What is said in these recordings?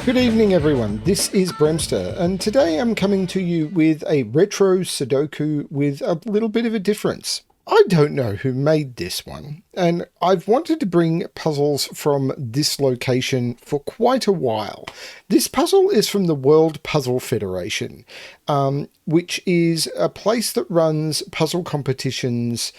Good evening everyone, this is BremSter, and today I'm coming to you with a retro Sudoku with a little bit of a difference. I don't know who made this one, and I've wanted to bring puzzles from this location for quite a while. This puzzle is from the World Puzzle Federation, which is a place that runs puzzle competitions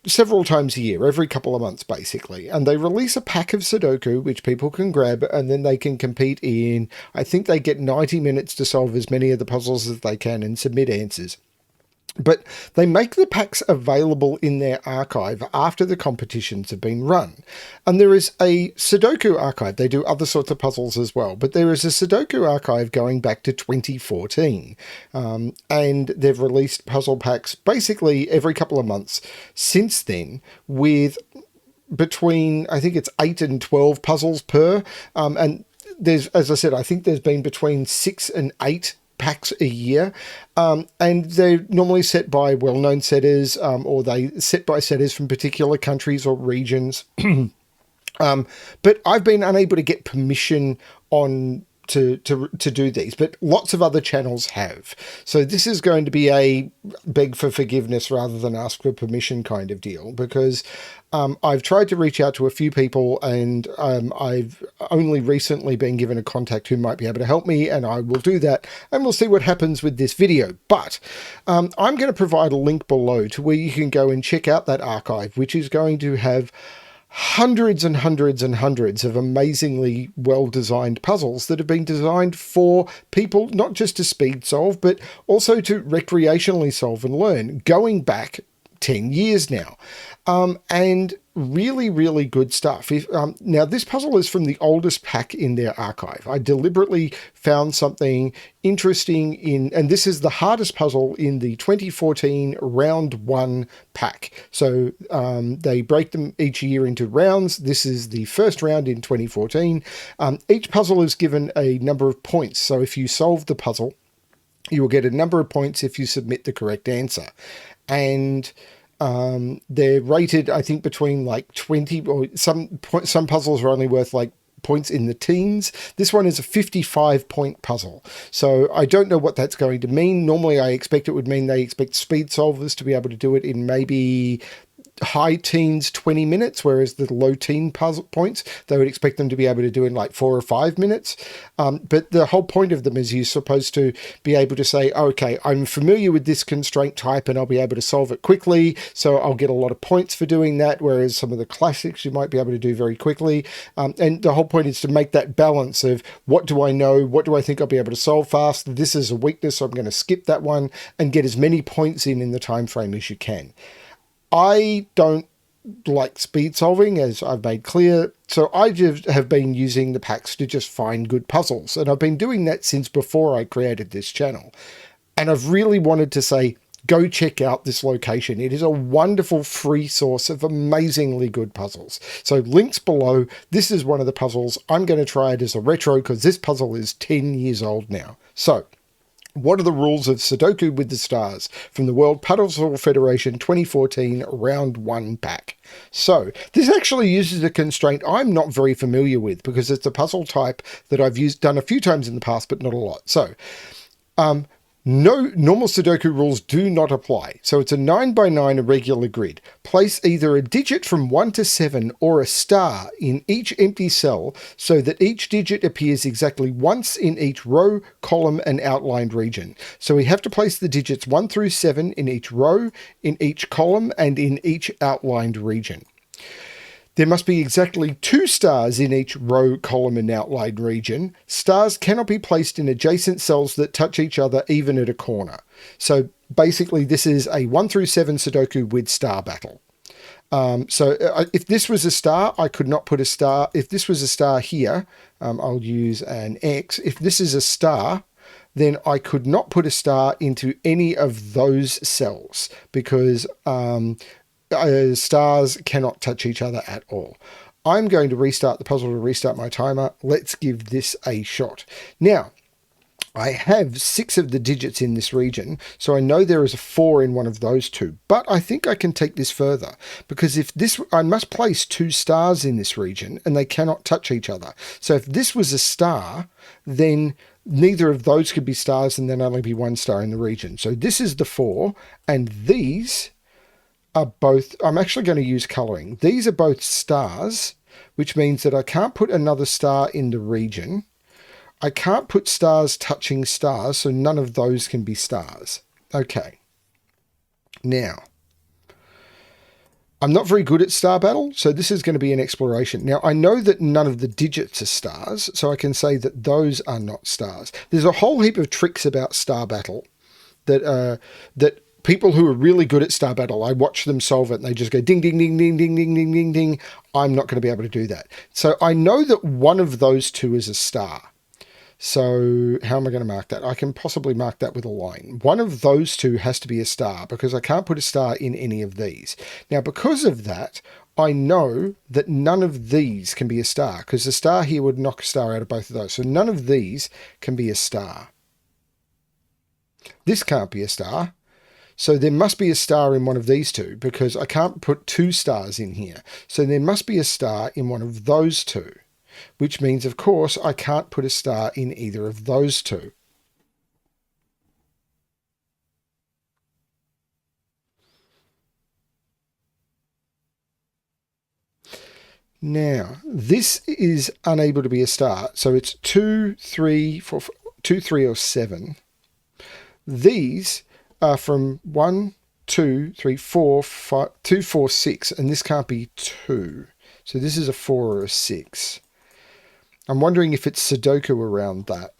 several times a year, every couple of months basically, and they release a pack of Sudoku which people can grab, and then they can compete in. I think they get 90 minutes to solve as many of the puzzles as they can and submit answers. But they make the packs available in their archive after the competitions have been run. And there is a Sudoku archive. They do other sorts of puzzles as well, but there is a Sudoku archive going back to 2014. And they've released puzzle packs basically every couple of months since then, with between, I think it's 8 and 12 puzzles per. And there's, as I said, I think there's been between 6 and 8 packs a year, and they're normally set by well-known setters, or they set by setters from particular countries or regions. But I've been unable to get permission on to do these, but lots of other channels have. So this is going to be a beg for forgiveness rather than ask for permission kind of deal, because I've tried to reach out to a few people, and I've only recently been given a contact who might be able to help me, and I will do that, and we'll see what happens with this video. But I'm going to provide a link below to where you can go and check out that archive, which is going to have hundreds and hundreds and hundreds of amazingly well-designed puzzles that have been designed for people not just to speed solve, but also to recreationally solve and learn, going back 10 years now. And really, really good stuff. Now, this puzzle is from the oldest pack in their archive. I deliberately found something interesting in, and this is the hardest puzzle in the 2014 round 1 pack. So they break them each year into rounds. This is the first round in 2014. Each puzzle is given a number of points. So if you solve the puzzle, you will get a number of points if you submit the correct answer. And they're rated, I think, between like 20, or some puzzles are only worth like points in the teens. This one is a 55-point puzzle. So I don't know what that's going to mean. Normally I expect it would mean they expect speed solvers to be able to do it in maybe high teens 20 minutes, whereas the low teen puzzle points they would expect them to be able to do in like 4 or 5 minutes. But the whole point of them is you're supposed to be able to say, okay, I'm familiar with this constraint type and I'll be able to solve it quickly, so I'll get a lot of points for doing that, whereas some of the classics you might be able to do very quickly. And the whole point is to make that balance of what do I know, what do I think I'll be able to solve fast, this is a weakness, so I'm going to skip that one, and get as many points in the time frame as you can. I don't like speed solving, as I've made clear, so I just have been using the packs to just find good puzzles, and I've been doing that since before I created this channel. And I've really wanted to say, go check out this location. It is a wonderful free source of amazingly good puzzles. So links below. This is one of the puzzles. I'm going to try it as a retro because this puzzle is 10 years old now. So what are the rules of Sudoku with the stars from the World Puzzle Federation 2014 round 1 pack? So this actually uses a constraint I'm not very familiar with, because it's a puzzle type that I've done a few times in the past, but not a lot. So no normal Sudoku rules do not apply. So it's a 9x9 irregular grid. Place either a digit from 1 to 7 or a star in each empty cell so that each digit appears exactly once in each row, column, and outlined region. So we have to place the digits 1 through 7 in each row, in each column, and in each outlined region. There must be exactly 2 stars in each row, column, and outlined region. Stars cannot be placed in adjacent cells that touch each other, even at a corner. So basically this is a 1 through 7 Sudoku with star battle. So if this was a star, I could not put a star. If this was a star here, I'll use an X. If this is a star, then I could not put a star into any of those cells, because stars cannot touch each other at all. I'm going to restart the puzzle to restart my timer. Let's give this a shot. Now, I have 6 of the digits in this region, so I know there is a 4 in one of those two. But I think I can take this further, because if this, I must place 2 stars in this region, and they cannot touch each other. So if this was a star, then neither of those could be stars, and then only be 1 star in the region. So this is the 4, and these are both, I'm actually going to use colouring. These are both stars, which means that I can't put another star in the region. I can't put stars touching stars, so none of those can be stars. Okay. Now, I'm not very good at Star Battle, so this is going to be an exploration. Now, I know that none of the digits are stars, so I can say that those are not stars. There's a whole heap of tricks about Star Battle that people who are really good at Star Battle, I watch them solve it and they just go ding, ding, ding, ding, ding, ding, ding, ding, ding. I'm not going to be able to do that. So I know that one of those two is a star. So how am I going to mark that? I can possibly mark that with a line. One of those two has to be a star, because I can't put a star in any of these. Now, because of that, I know that none of these can be a star, because the star here would knock a star out of both of those. So none of these can be a star. This can't be a star. So there must be a star in one of these two, because I can't put 2 stars in here. So there must be a star in one of those two, which means, of course, I can't put a star in either of those two. Now, this is unable to be a star. So it's 2, 3, 4, 2, 3, or 7. These are from 1, 2, 3, 4, 5, 2, 4, 6, and this can't be 2. So this is a 4 or a 6. I'm wondering if it's Sudoku around that.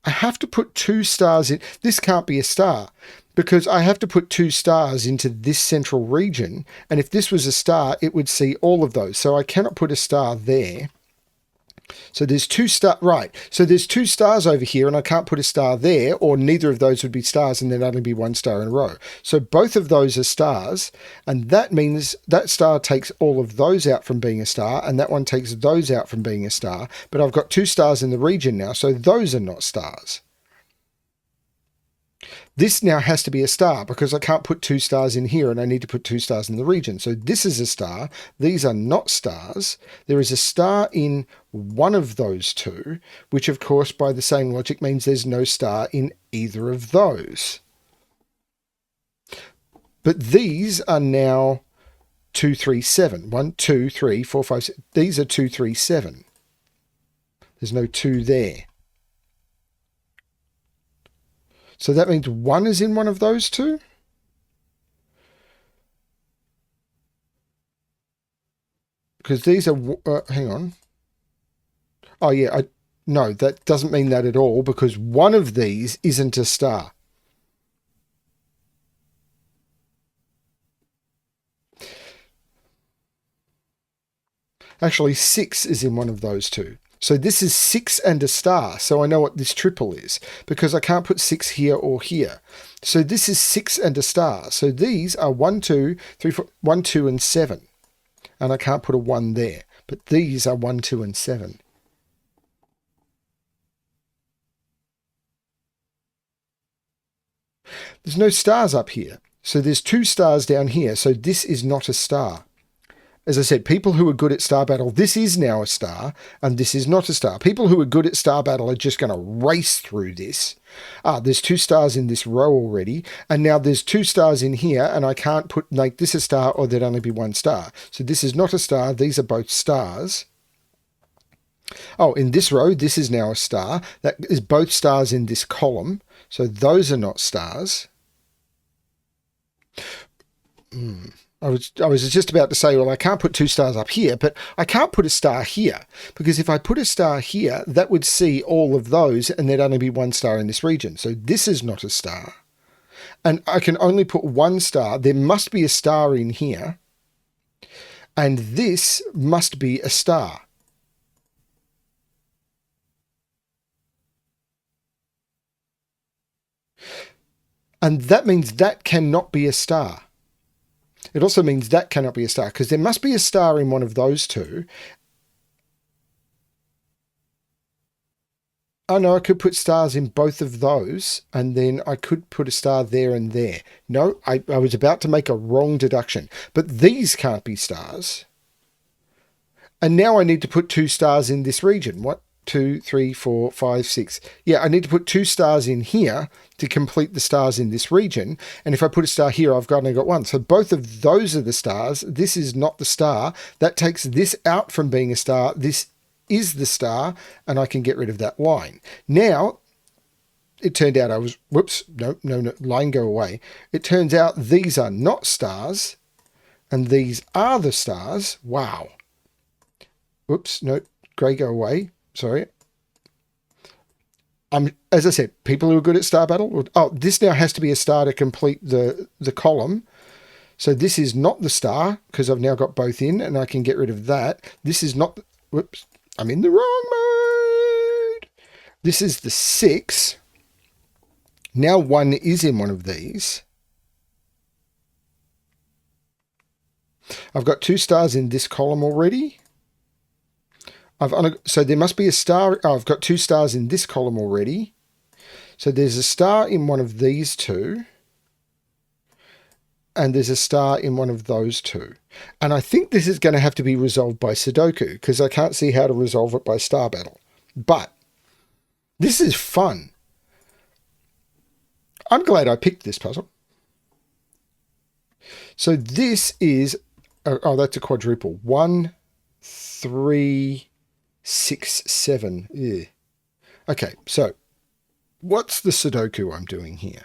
I have to put 2 stars in. This can't be a star, because I have to put 2 stars into this central region. And if this was a star, it would see all of those. So I cannot put a star there. So there's 2 stars, right. So there's 2 stars over here, and I can't put a star there, or neither of those would be stars, and there'd only be 1 star in a row. So both of those are stars, and that means that star takes all of those out from being a star, and that one takes those out from being a star. But I've got 2 stars in the region now, so those are not stars. This now has to be a star, because I can't put 2 stars in here, and I need to put 2 stars in the region. So this is a star. These are not stars. There is a star in one of those two, which of course by the same logic means there's no star in either of those. But these are now 2, 3, 7. 1, 2, 3, 4, 5, 6. These are 2, 3, 7. There's no 2 there. So that means 1 is in one of those two? Because these are, hang on. Oh yeah, no, that doesn't mean that at all, because one of these isn't a star. Actually, 6 is in one of those two. So this is 6 and a star. So I know what this triple is, because I can't put 6 here or here. So this is 6 and a star. So these are 1, 2, 3, 4, 1, 2, and 7. And I can't put a 1 there. But these are 1, 2, and 7. There's no stars up here. So there's 2 stars down here. So this is not a star. As I said, people who are good at Star Battle, this is now a star, and this is not a star. People who are good at Star Battle are just going to race through this. There's 2 stars in this row already, and now there's 2 stars in here, and I can't make this a star, or there'd only be 1 star. So this is not a star. These are both stars. Oh, in this row, this is now a star. That is both stars in this column. So those are not stars. I was just about to say, well, I can't put 2 stars up here, but I can't put a star here, because if I put a star here, that would see all of those, and there'd only be 1 star in this region. So this is not a star. And I can only put 1 star. There must be a star in here, and this must be a star. And that means that cannot be a star. It also means that cannot be a star, because there must be a star in one of those two. Oh no, I could put stars in both of those, and then I could put a star there and there. No, I was about to make a wrong deduction. But these can't be stars. And now I need to put 2 stars in this region. What? 2, 3, 4, 5, 6. Yeah, I need to put 2 stars in here to complete the stars in this region. And if I put a star here, I've only got 1. So both of those are the stars. This is not the star. That takes this out from being a star. This is the star, and I can get rid of that line. Now, it turned out I was... Whoops. No. Line, go away. It turns out these are not stars, and these are the stars. Wow. Whoops. No. Grey, go away. Sorry. As I said, people who are good at Star Battle... Oh, this now has to be a star to complete the column. So this is not the star, because I've now got both in, and I can get rid of that. This is not... Whoops. I'm in the wrong mode. This is the 6. Now 1 is in one of these. I've got 2 stars in this column already. So there must be a star. Oh, I've got 2 stars in this column already. So there's a star in one of these 2. And there's a star in one of those 2. And I think this is going to have to be resolved by Sudoku, because I can't see how to resolve it by Star Battle. But this is fun. I'm glad I picked this puzzle. So this is... Oh, that's a quadruple. 1, 3, 6, 7. Yeah. Okay, so what's the Sudoku I'm doing here?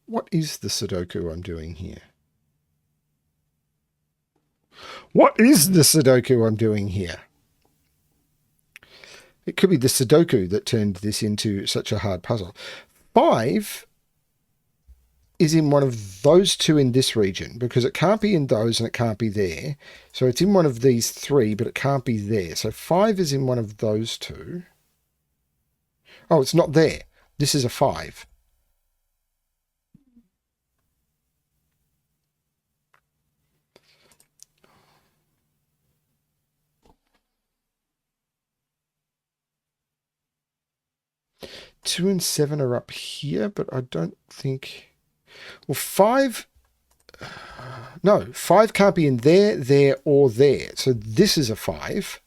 What is the Sudoku I'm doing here? What is the Sudoku I'm doing here? It could be the Sudoku that turned this into such a hard puzzle. 5 is in one of those 2 in this region, because it can't be in those and it can't be there. So it's in one of these 3, but it can't be there. So 5 is in one of those 2. Oh, it's not there. This is a 5. Two and 7 are up here, but I don't think... Well, 5... No, 5 can't be in there, or there. So this is a 5.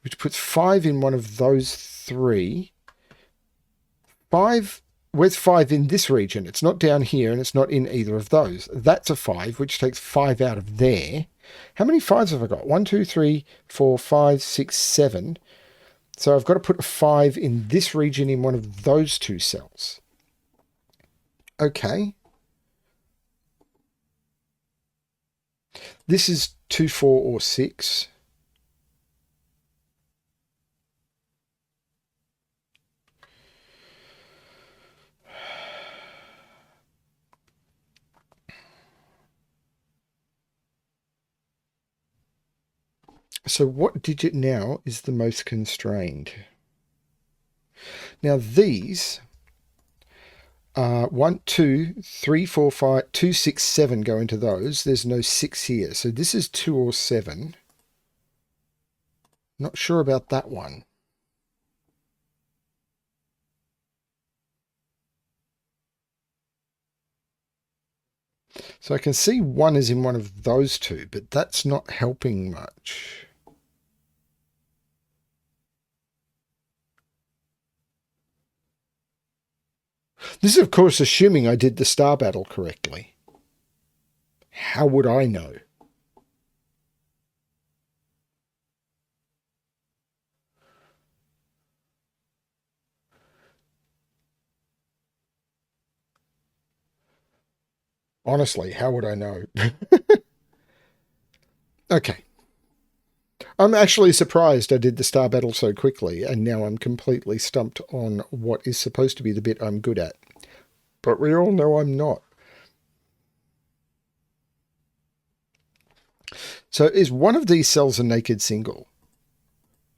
Which puts 5 in one of those 3. 5... Where's 5 in this region? It's not down here, and it's not in either of those. That's a 5, which takes 5 out of there. How many 5s have I got? 1, 2, 3, 4, 5, 6, 7. So I've got to put a 5 in this region in one of those 2 cells. Okay. This is 2, 4, or 6. So what digit now is the most constrained? Now these are 1, 2, 3, 4, 5, 2, 6, 7 go into those. There's no 6 here. So this is 2 or 7. Not sure about that one. So I can see 1 is in one of those 2, but that's not helping much. This is, of course, assuming I did the Star Battle correctly. How would I know? Honestly, how would I know? Okay. I'm actually surprised I did the Star Battle so quickly, and now I'm completely stumped on what is supposed to be the bit I'm good at. But we all know I'm not. So is one of these cells a naked single?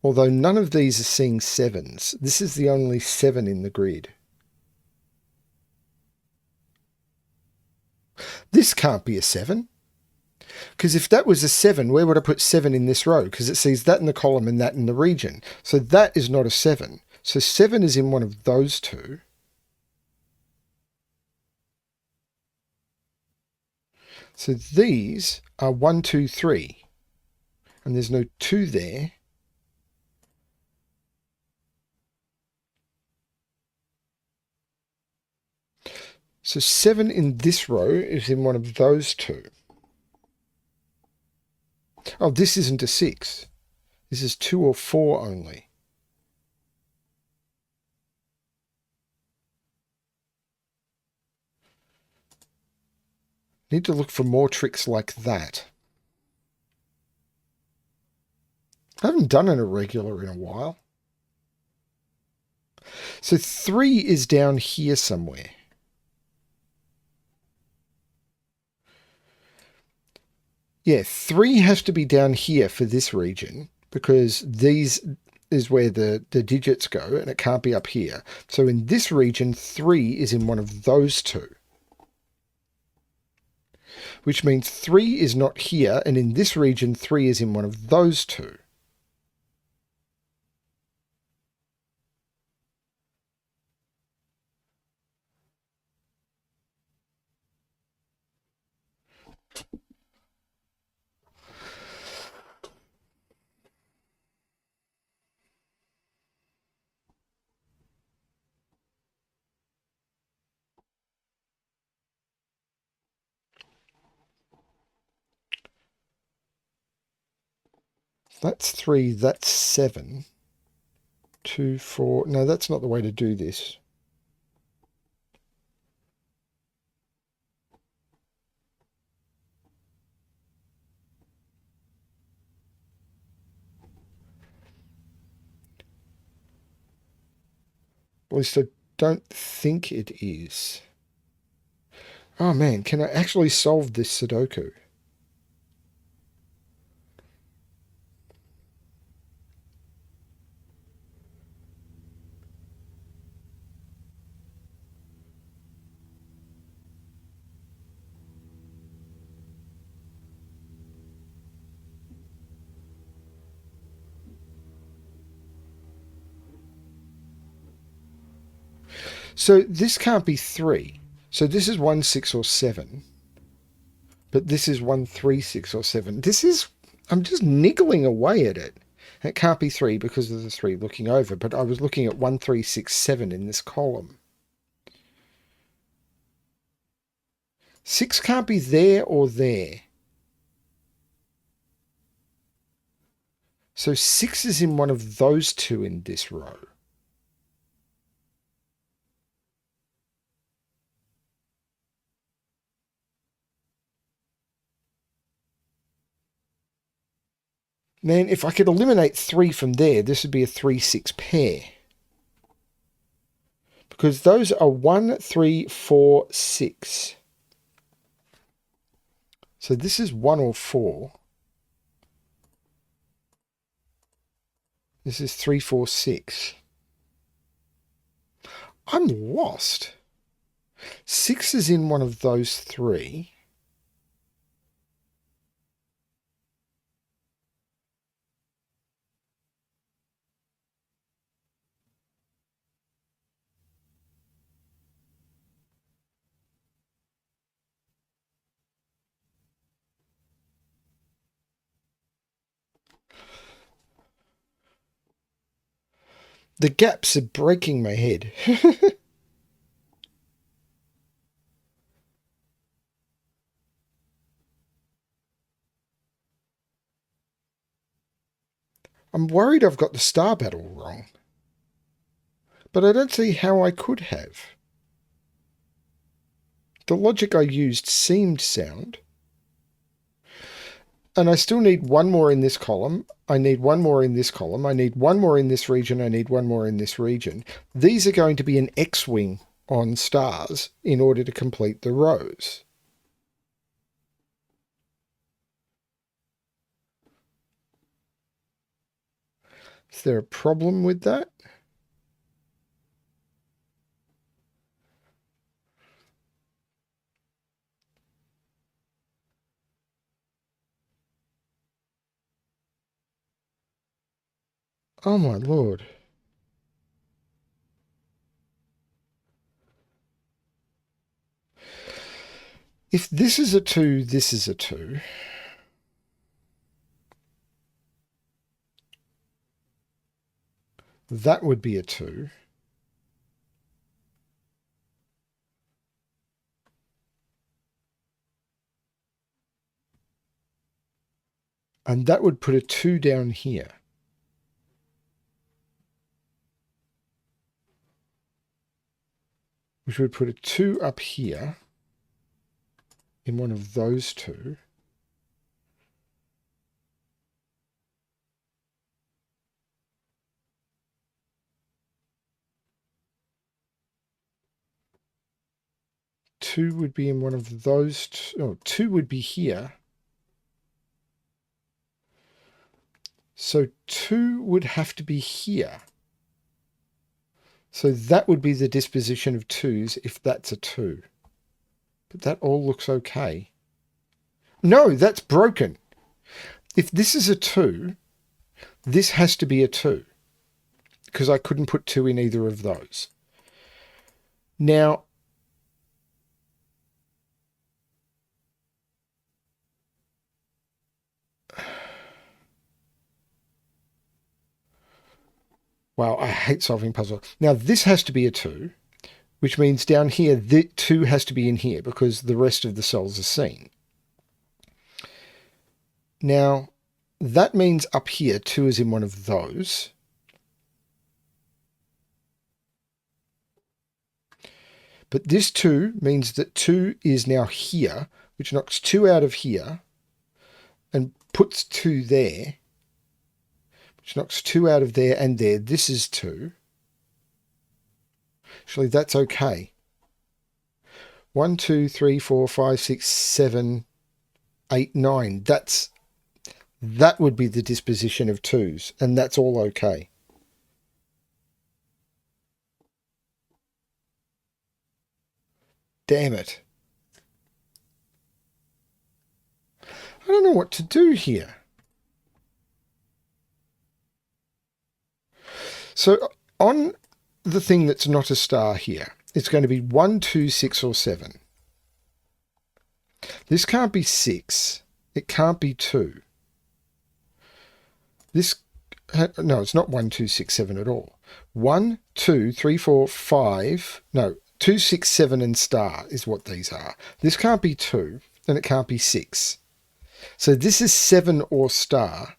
Although none of these are seeing 7s. This is the only 7 in the grid. This can't be a 7. Because if that was a 7, where would I put 7 in this row? Because it sees that in the column and that in the region. So that is not a 7. So 7 is in one of those two. So these are 1, 2, 3. And there's no 2 there. So 7 in this row is in one of those two. Oh, this isn't a 6. This is 2 or 4 only. Need to look for more tricks like that. I haven't done an irregular in a while. So 3 is down here somewhere. Yeah, 3 has to be down here for this region because these is where the digits go and it can't be up here. So in this region, 3 is in one of those two. Which means 3 is not here, and in this region, 3 is in one of those two. That's 3, that's 7. 2, 4. No, that's not the way to do this. At least I don't think it is. Oh man, can I actually solve this Sudoku? So this can't be 3. So this is 1, 6, or 7. But this is 1, 3, 6, or 7. This is... I'm just niggling away at it. It can't be 3 because of the 3 looking over, but I was looking at 1, 3, 6, 7 in this column. 6 can't be there or there. So 6 is in one of those two in this row. Man, if I could eliminate 3 from there, this would be a 3, 6 pair. Because those are 1, 3, 4, 6. So this is 1 or 4. This is 3, 4, 6. I'm lost. 6 is in one of those 3. The gaps are breaking my head. I'm worried I've got the star battle wrong. But I don't see how I could have. The logic I used seemed sound. And I still need 1 more in this column. I need 1 more in this column. I need 1 more in this region. I need 1 more in this region. These are going to be an X-wing on stars in order to complete the rows. Is there a problem with that? Oh my lord. If this is a 2, this is a 2. That would be a 2. And that would put a 2 down here. Which would put a 2 up here in one of those two. Two would be in one of those two. Oh, 2 would be here. So 2 would have to be here. So that would be the disposition of 2s if that's a 2. But that all looks okay. No, that's broken. If this is a 2, this has to be a 2. Because I couldn't put 2 in either of those. Now, wow, I hate solving puzzles. Now, this has to be a 2, which means down here, the 2 has to be in here because the rest of the cells are seen. Now, that means up here, 2 is in one of those. But this 2 means that 2 is now here, which knocks 2 out of here and puts 2 there, which knocks 2 out of there and there. This is 2. Actually, that's okay. 1, 2, 3, 4, 5, 6, 7, 8, 9. That would be the disposition of 2s, and that's all okay. Damn it. I don't know what to do here. So on the thing that's not a star here, it's going to be 1, 2, 6, or 7. This can't be 6. It can't be 2. No, it's not 1, 2, 6, 7 at all. 1, 2, 3, 4, 5. No, 2, 6, 7 and star is what these are. This can't be 2, and it can't be 6. So this is 7 or star.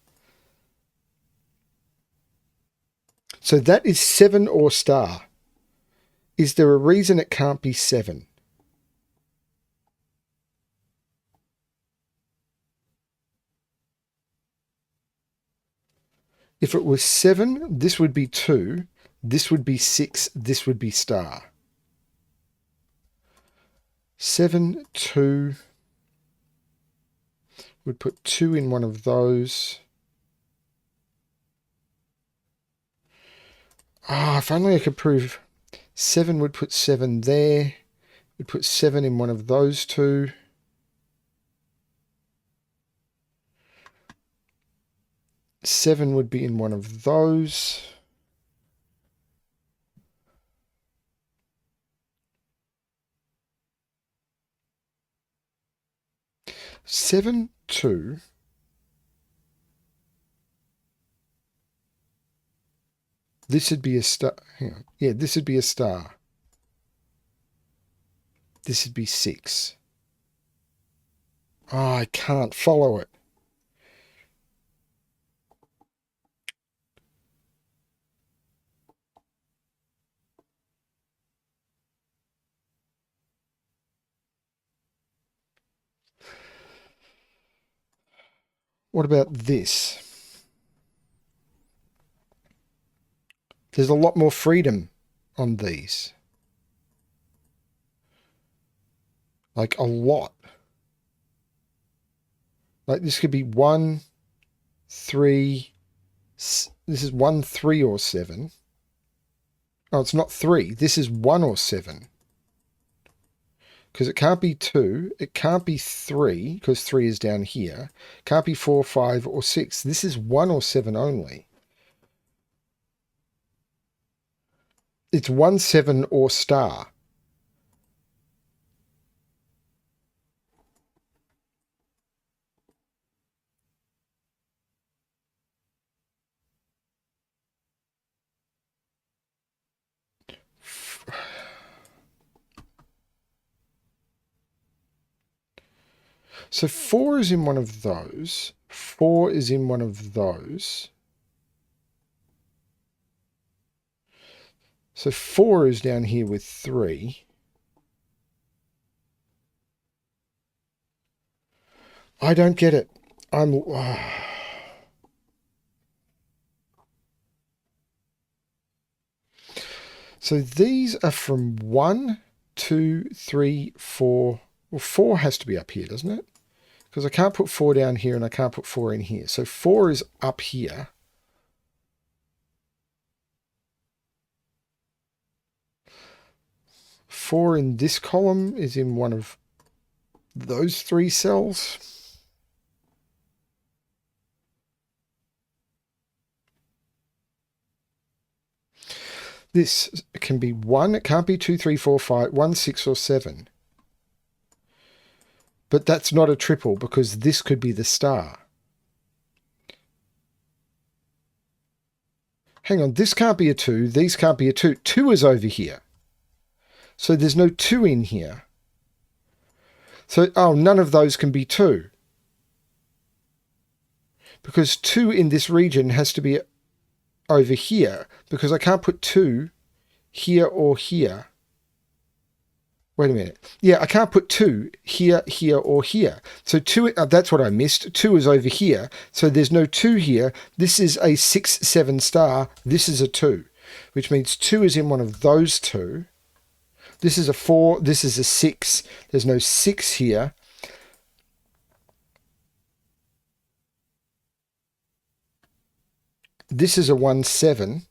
So that is 7 or star. Is there a reason it can't be 7? If it was 7, this would be 2. This would be 6. This would be star. 7, 2. Would put 2 in one of those. If only I could prove 7 would put 7 there. Would put 7 in one of those two. Seven would be in one of those. Seven, 2. This would be a star. Hang on. Yeah, this would be a star. This would be 6. I can't follow it. What about this? There's a lot more freedom on these. Like a lot. Like this could be 1, 3. This is 1, 3 or 7. Oh, it's not 3. This is 1 or 7. Because it can't be 2. It can't be 3, because 3 is down here. It can't be 4, 5, or 6. This is 1 or 7 only. It's 1, 7 or star. So 4 is in one of those. 4 is in one of those. So 4 is down here with 3. I don't get it. So these are from 1, 2, 3, 4. Well, 4 has to be up here, doesn't it? Because I can't put 4 down here and I can't put 4 in here. So 4 is up here. Four in this column is in one of those 3 cells. This can be 1. It can't be 2, 3, 4, 5, 1, 6, or 7. But that's not a triple because this could be the star. Hang on, this can't be a 2. These can't be a 2. 2 is over here. So there's no 2 in here. So, oh, none of those can be 2. Because 2 in this region has to be over here. Because I can't put 2 here or here. Wait a minute. Yeah, I can't put 2 here, here, or here. So 2, that's what I missed. 2 is over here. So there's no 2 here. This is a 6, 7 star. This is a 2, which means 2 is in one of those 2. This is a 4. This is a 6. There's no 6 here. This is a 1, 7.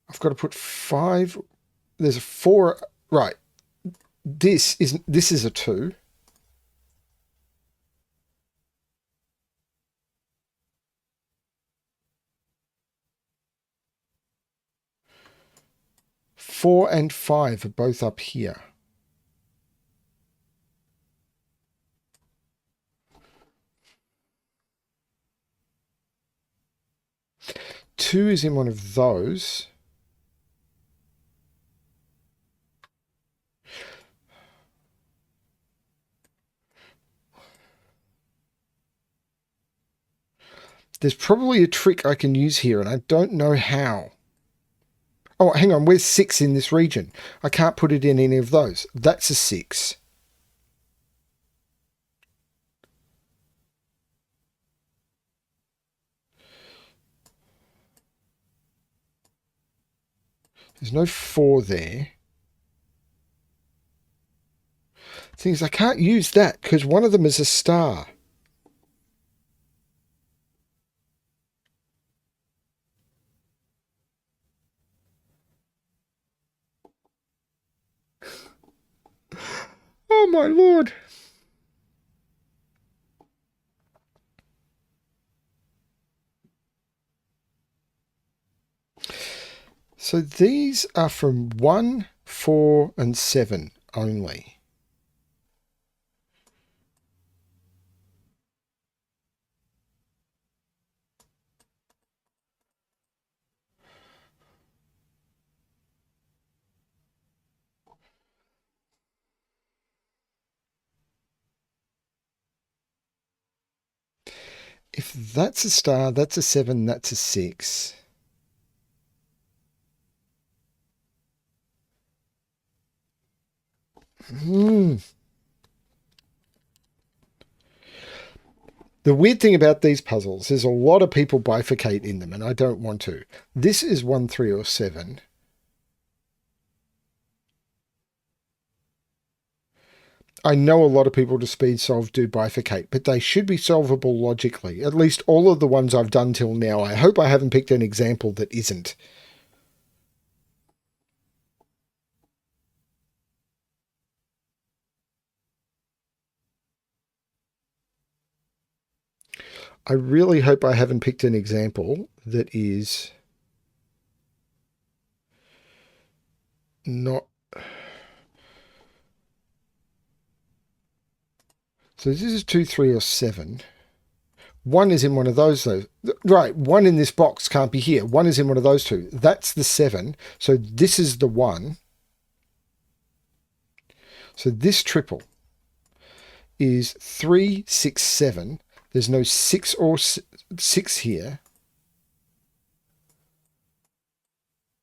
I've got to put 5. There's a 4. Right. This is a 2. Four and 5 are both up here. Two is in one of those. There's probably a trick I can use here, and I don't know how. Oh, hang on. Where's 6 in this region? I can't put it in any of those. That's a 6. There's no 4 there. Thing is, I can't use that because one of them is a star. Oh my lord. So these are from 1, 4, and 7 only. If that's a star, that's a 7, that's a 6. The weird thing about these puzzles is a lot of people bifurcate in them, and I don't want to. This is 1, 3, or 7. I know a lot of people to speed solve do bifurcate, but they should be solvable logically. At least all of the ones I've done till now. I hope I haven't picked an example that isn't. I really hope I haven't picked an example that is not... So this is 2, 3, or 7. 1 is in one of those, though. Right, 1 in this box can't be here. 1 is in one of those two. That's the 7. So this is the 1. So this triple is 3, 6, 7. There's no 6 or 6 here.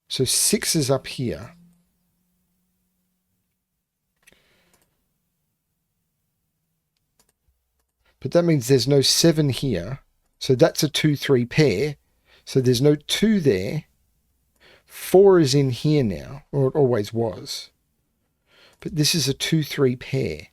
So 6 is up here. But that means there's no 7 here. So that's a 2, 3 pair. So there's no 2 there. 4 is in here now, or it always was. But this is a 2, 3 pair.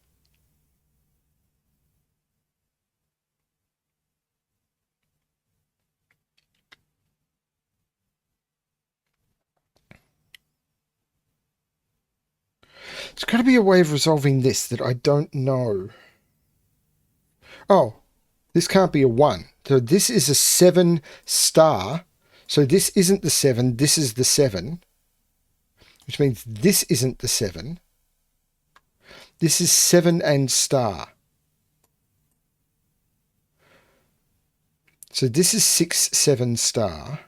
There's got to be a way of resolving this that I don't know. Oh, this can't be a 1. So this is a 7 star. So this isn't the 7, this is the 7. Which means this isn't the 7. This is 7 and star. So this is 6, 7 star.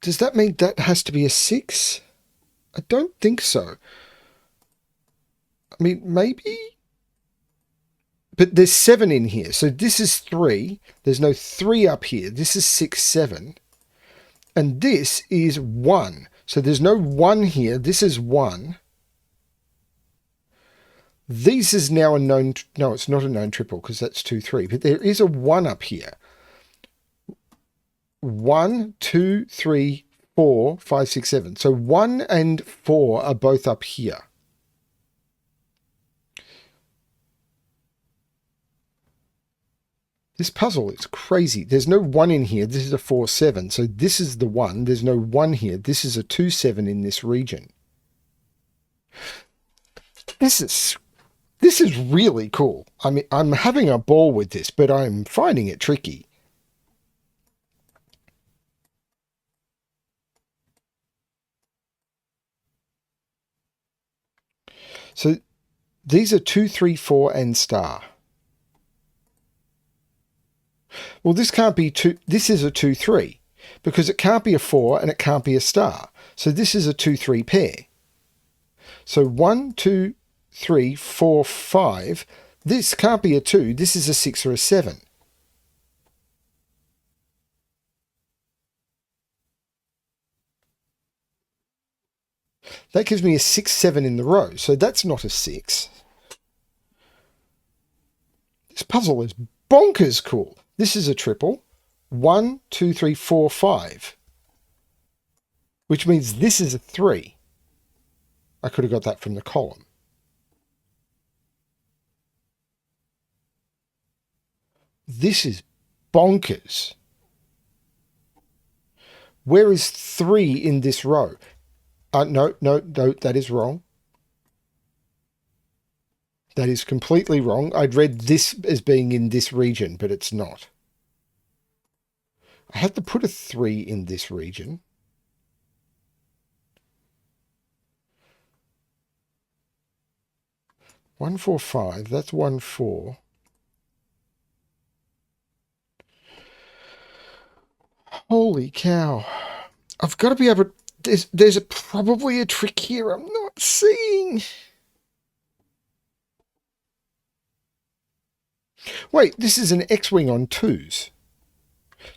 Does that mean that has to be a 6? I don't think so. I mean, maybe? But there's 7 in here. So this is 3. There's no 3 up here. This is 6, 7. And this is 1. So there's no 1 here. This is 1. This is now a known... No, it's not a known triple because that's 2, 3. But there is a 1 up here. 1, 2, 3, 4, 5, 6, 7. So 1 and 4 are both up here. This puzzle is crazy. There's no 1 in here. This is a 4, 7. So this is the 1. There's no 1 here. This is a 2, 7 in this region. This is really cool. I mean, I'm having a ball with this, but I'm finding it tricky. So these are 2, 3, 4 and star. Well, this can't be 2. This is a 2, 3 because it can't be a 4 and it can't be a star. So this is a 2, 3 pair. So 1, 2, 3, 4, 5. This can't be a 2. This is a 6 or a 7. That gives me a 6, 7 in the row. So that's not a 6. This puzzle is bonkers cool. This is a triple. 1, 2, 3, 4, 5. Which means this is a 3. I could have got that from the column. This is bonkers. Where is 3 in this row? No, that is wrong. That is completely wrong. I'd read this as being in this region, but it's not. I had to put a 3 in this region. One, 4, 5. That's 1, 4. Holy cow. I've got to be able to... There's probably a trick here I'm not seeing. Wait, this is an X-wing on 2s.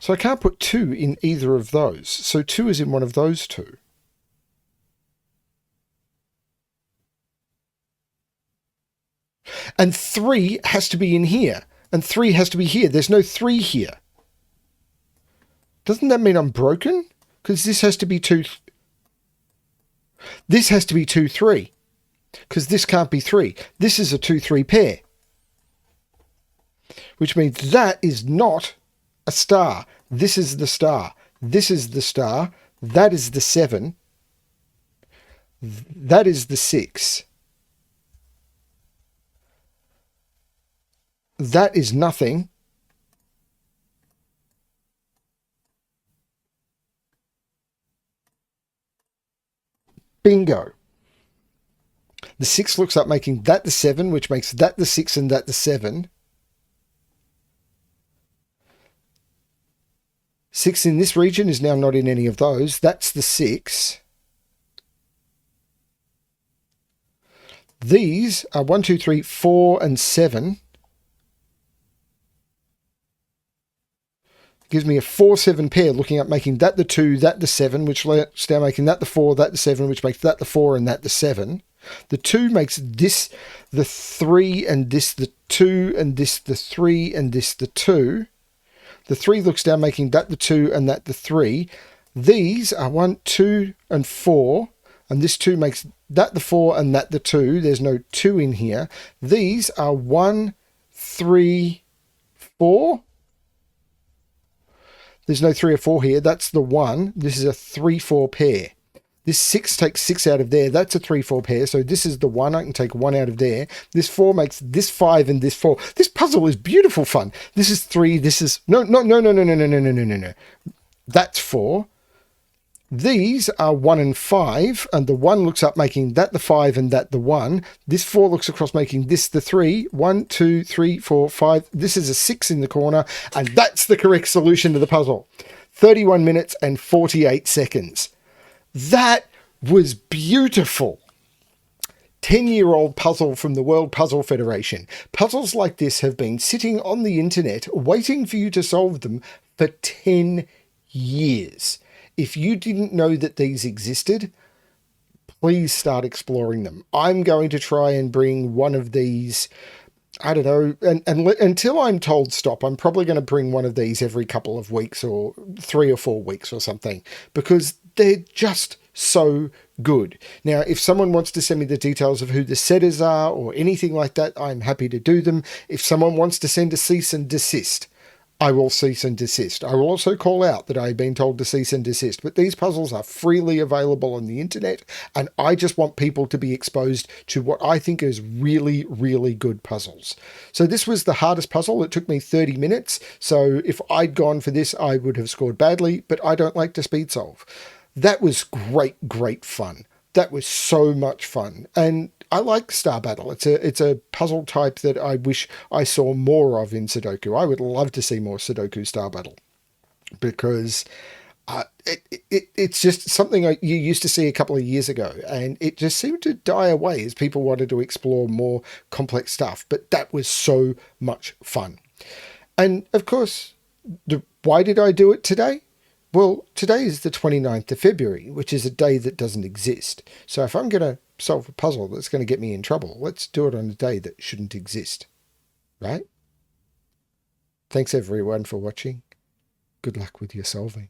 So I can't put 2 in either of those. So 2 is in one of those two. And 3 has to be in here. And 3 has to be here. There's no 3 here. Doesn't that mean I'm broken? Because this has to be 2... This has to be 2, 3. Because this can't be 3. This is a 2, 3 pair. Which means that is not a star. This is the star. This is the star. That is the 7. That is the 6. that is nothing. Bingo. The 6 looks up making that the 7, which makes that the 6 and that the 7. 6 in this region is now not in any of those. That's the 6. These are 1, 2, 3, 4, and 7. Gives me a 4-7 pair, looking up making that the 2, that the 7, which lets down making that the 4, that the 7, which makes that the 4 and that the 7. The 2 makes this the 3 and this the 2 and this the 3 and this the 2. The 3 looks down making that the 2 and that the 3. These are 1, 2, and 4. And this 2 makes that the 4 and that the 2. There's no 2 in here. These are 1, 3, 4. There's no 3 or 4 here. That's the 1. This is a 3-4 pair. This 6 takes 6 out of there. That's a 3-4 pair. So this is the 1. I can take 1 out of there. This 4 makes this 5 and this 4. This puzzle is beautiful fun. This is 3. This is... No. That's 4. These are 1 and 5, and the 1 looks up making that the 5 and that the 1. This 4 looks across making this the 3. 1, 2, 3, 4, 5. This is a 6 in the corner, and that's the correct solution to the puzzle. 31 minutes and 48 seconds. That was beautiful. 10-year-old puzzle from the World Puzzle Federation. Puzzles like this have been sitting on the internet waiting for you to solve them for 10 years. If you didn't know that these existed, please start exploring them. I'm going to try and bring one of these, I don't know, and until I'm told stop, I'm probably going to bring one of these every couple of weeks or 3 or 4 weeks or something, because they're just so good. Now, if someone wants to send me the details of who the setters are or anything like that, I'm happy to do them. If someone wants to send a cease and desist, I will cease and desist. I will also call out that I've been told to cease and desist, but these puzzles are freely available on the internet, and I just want people to be exposed to what I think is really, really good puzzles. So this was the hardest puzzle. It took me 30 minutes. So if I'd gone for this, I would have scored badly, but I don't like to speed solve. That was great, great fun. That was so much fun. And I like Star Battle. It's a puzzle type that I wish I saw more of in Sudoku. I would love to see more Sudoku Star Battle, because it's just something you used to see a couple of years ago, and it just seemed to die away as people wanted to explore more complex stuff. But that was so much fun. And of course, why did I do it today? Well, today is the 29th of February, which is a day that doesn't exist. So if I'm going to solve a puzzle that's going to get me in trouble, let's do it on a day that shouldn't exist, right? Thanks everyone for watching. Good luck with your solving.